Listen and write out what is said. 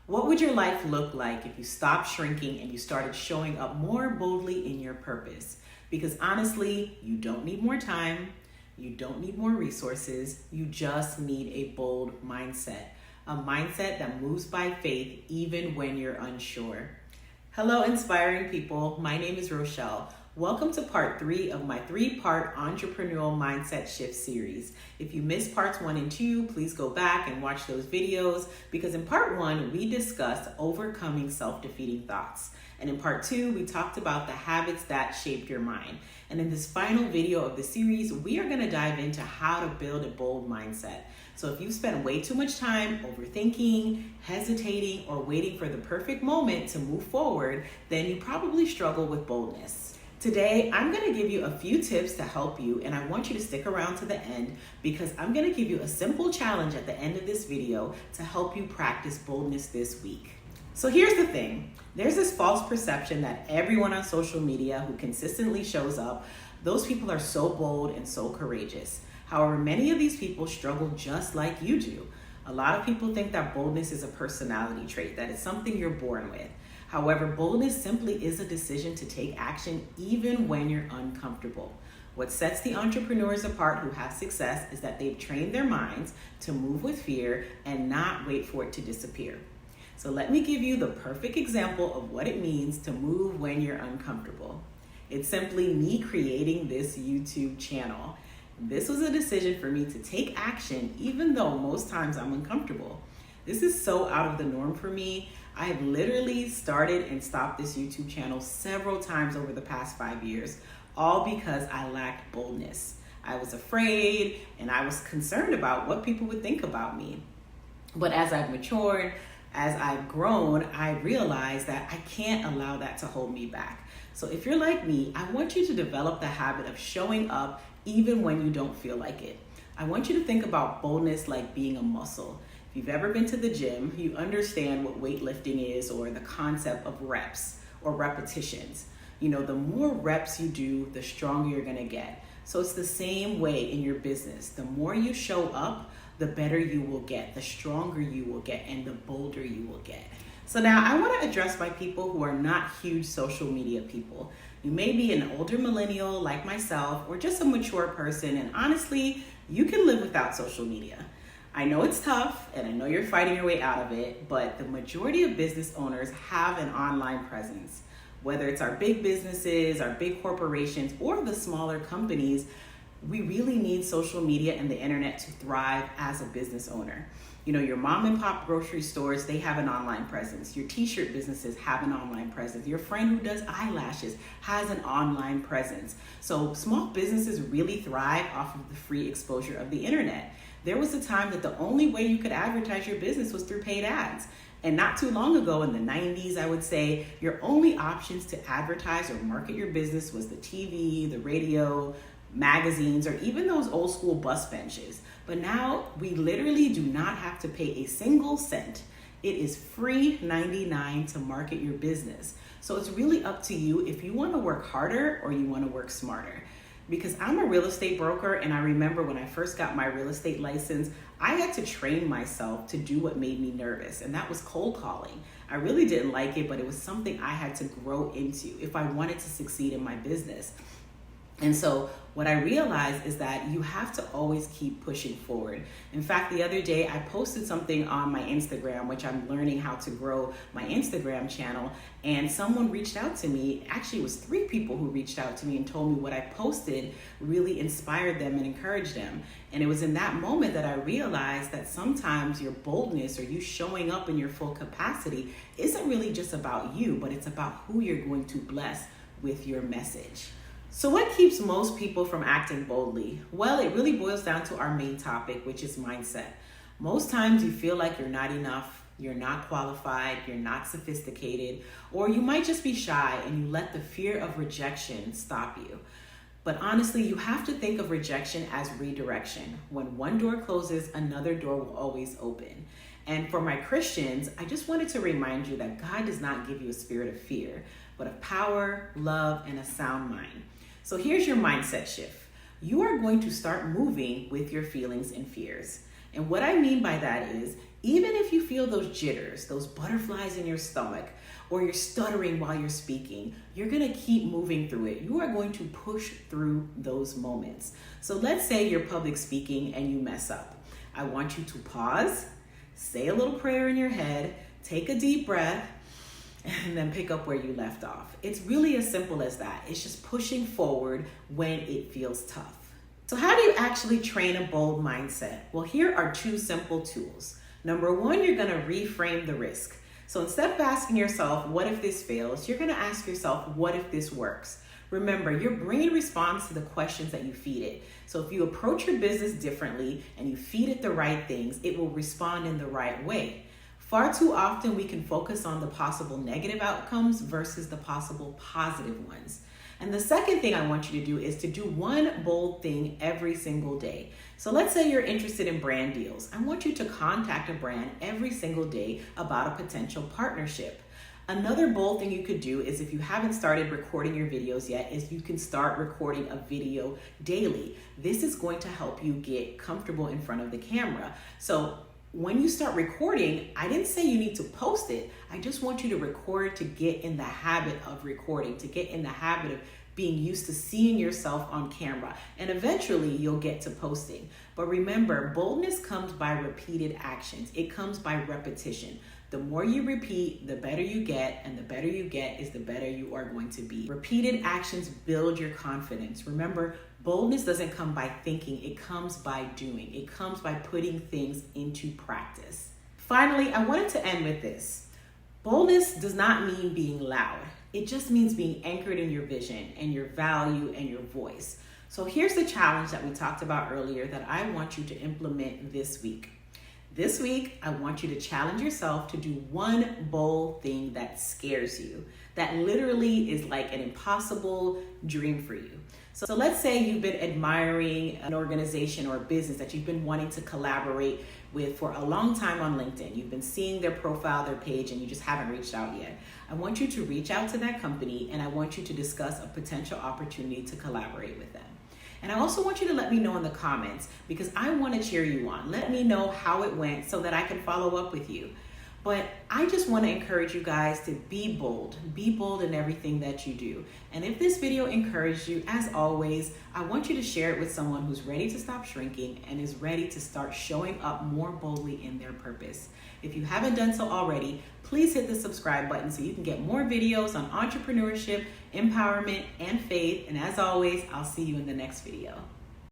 What would your life look like if you stopped shrinking and you started showing up more boldly in your purpose? Because honestly, you don't need more time, you don't need more resources, you just need a bold mindset. A mindset that moves by faith even when you're unsure. Hello, inspiring people. My name is Rochelle. Welcome to part 3 of my 3-part entrepreneurial mindset shift series. If you missed parts 1 and 2, please go back and watch those videos because in part 1, we discussed overcoming self-defeating thoughts. And in part 2, we talked about the habits that shaped your mind. And in this final video of the series, we are going to dive into how to build a bold mindset. So if you've spent way too much time overthinking, hesitating, or waiting for the perfect moment to move forward, then you probably struggle with boldness. Today, I'm going to give you a few tips to help you, and I want you to stick around to the end because I'm going to give you a simple challenge at the end of this video to help you practice boldness this week. So here's the thing. There's this false perception that everyone on social media who consistently shows up, those people are so bold and so courageous. However, many of these people struggle just like you do. A lot of people think that boldness is a personality trait, that it's something you're born with. However, boldness simply is a decision to take action even when you're uncomfortable. What sets the entrepreneurs apart who have success is that they've trained their minds to move with fear and not wait for it to disappear. So let me give you the perfect example of what it means to move when you're uncomfortable. It's simply me creating this YouTube channel. This was a decision for me to take action even though most times I'm uncomfortable. This is so out of the norm for me. I have literally started and stopped this YouTube channel several times over the past 5 years, all because I lacked boldness. I was afraid and I was concerned about what people would think about me. But as I've matured, as I've grown, I realized that I can't allow that to hold me back. So if you're like me, I want you to develop the habit of showing up even when you don't feel like it. I want you to think about boldness like being a muscle. If you've ever been to the gym, you understand what weightlifting is or the concept of reps or repetitions. You know, the more reps you do, the stronger you're gonna get. So it's the same way in your business. The more you show up, the better you will get, the stronger you will get, and the bolder you will get. So now I wanna address my people who are not huge social media people. You may be an older millennial like myself or just a mature person, and honestly, you can live without social media. I know it's tough, and I know you're fighting your way out of it, but the majority of business owners have an online presence. Whether it's our big businesses, our big corporations, or the smaller companies, we really need social media and the internet to thrive as a business owner. You know, your mom and pop grocery stores, they have an online presence. Your t-shirt businesses have an online presence. Your friend who does eyelashes has an online presence. So small businesses really thrive off of the free exposure of the internet. There was a time that the only way you could advertise your business was through paid ads. And not too long ago, in the 90s, I would say, your only options to advertise or market your business was the TV, the radio, magazines, or even those old school bus benches. But now we literally do not have to pay a single cent. It is free 99 to market your business. So it's really up to you if you want to work harder or you want to work smarter. Because I'm a real estate broker, and I remember when I first got my real estate license, I had to train myself to do what made me nervous, and that was cold calling. I really didn't like it, but it was something I had to grow into if I wanted to succeed in my business. And so what I realized is that you have to always keep pushing forward. In fact, the other day I posted something on my Instagram, which I'm learning how to grow my Instagram channel, and someone reached out to me. Actually, it was 3 people who reached out to me and told me what I posted really inspired them and encouraged them. And it was in that moment that I realized that sometimes your boldness or you showing up in your full capacity isn't really just about you, but it's about who you're going to bless with your message. So what keeps most people from acting boldly? Well, it really boils down to our main topic, which is mindset. Most times you feel like you're not enough, you're not qualified, you're not sophisticated, or you might just be shy and you let the fear of rejection stop you. But honestly, you have to think of rejection as redirection. When one door closes, another door will always open. And for my Christians, I just wanted to remind you that God does not give you a spirit of fear, but of power, love, and a sound mind. So here's your mindset shift. You are going to start moving with your feelings and fears. And what I mean by that is Even if you feel those jitters, those butterflies in your stomach, or you're stuttering while you're speaking, you're gonna keep moving through it. You are going to push through those moments. So let's say you're public speaking and you mess up. I want you to pause, say a little prayer in your head, take a deep breath, and then pick up where you left off. It's really as simple as that. It's just pushing forward when it feels tough. So how do you actually train a bold mindset? Well, here are 2 simple tools. Number 1, you're gonna reframe the risk. So instead of asking yourself, what if this fails? You're gonna ask yourself, what if this works? Remember, your brain responds to the questions that you feed it. So if you approach your business differently and you feed it the right things, it will respond in the right way. Far too often, we can focus on the possible negative outcomes versus the possible positive ones. And the second thing I want you to do is to do one bold thing every single day. So let's say you're interested in brand deals. I want you to contact a brand every single day about a potential partnership. Another bold thing you could do is, if you haven't started recording your videos yet, is you can start recording a video daily. This is going to help you get comfortable in front of the camera. So when you start recording, I didn't say you need to post it. I just want you to record to get in the habit of recording, to get in the habit of being used to seeing yourself on camera. And eventually you'll get to posting. But remember, boldness comes by repeated actions. It comes by repetition. The more you repeat, the better you get, and the better you get is the better you are going to be. Repeated actions build your confidence. Remember, boldness doesn't come by thinking, it comes by doing. It comes by putting things into practice. Finally, I wanted to end with this. Boldness does not mean being loud. It just means being anchored in your vision and your value and your voice. So here's the challenge that we talked about earlier that I want you to implement this week. This week, I want you to challenge yourself to do one bold thing that scares you, that literally is like an impossible dream for you. So let's say you've been admiring an organization or a business that you've been wanting to collaborate with for a long time on LinkedIn. You've been seeing their profile, their page, and you just haven't reached out yet. I want you to reach out to that company, and I want you to discuss a potential opportunity to collaborate with them. And I also want you to let me know in the comments, because I want to cheer you on. Let me know how it went so that I can follow up with you. But I just want to encourage you guys to be bold. Be bold in everything that you do. And if this video encouraged you, as always, I want you to share it with someone who's ready to stop shrinking and is ready to start showing up more boldly in their purpose. If you haven't done so already, please hit the subscribe button so you can get more videos on entrepreneurship, empowerment, and faith. And as always, I'll see you in the next video.